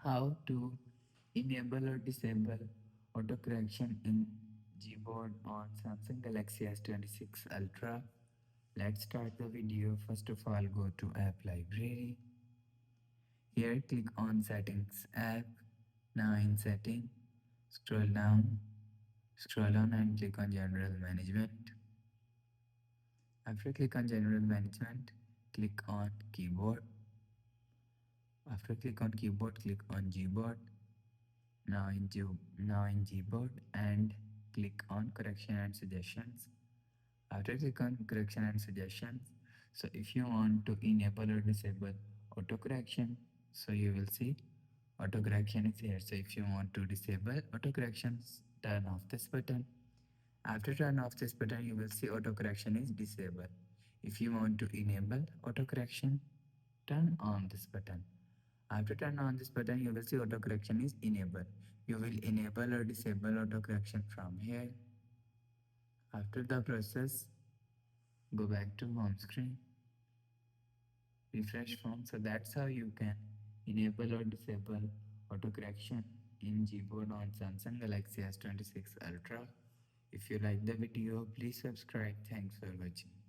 How to enable or disable auto correction in Gboard on Samsung Galaxy S26 Ultra. Let's start the video. First of all, go to App Library. Here, click on Settings app. Now in Setting, scroll down and click on General Management. After click on General Management, click on Keyboard. After click on Keyboard, click on Gboard. Now in Gboard and click on Correction and Suggestions. After click on Correction and Suggestions, so if you want to enable or disable auto correction, so you will see auto correction is here. So if you want to disable auto corrections, turn off this button. After turn off this button, you will see auto correction is disabled. If you want to enable auto correction, turn on this button. After turn on this button, you will see auto correction is enabled. You will enable or disable auto correction from here. After the process, go back to home screen, refresh phone. So that's how you can enable or disable auto correction in Gboard on Samsung Galaxy S26 Ultra. If you like the video, please subscribe. Thanks for watching.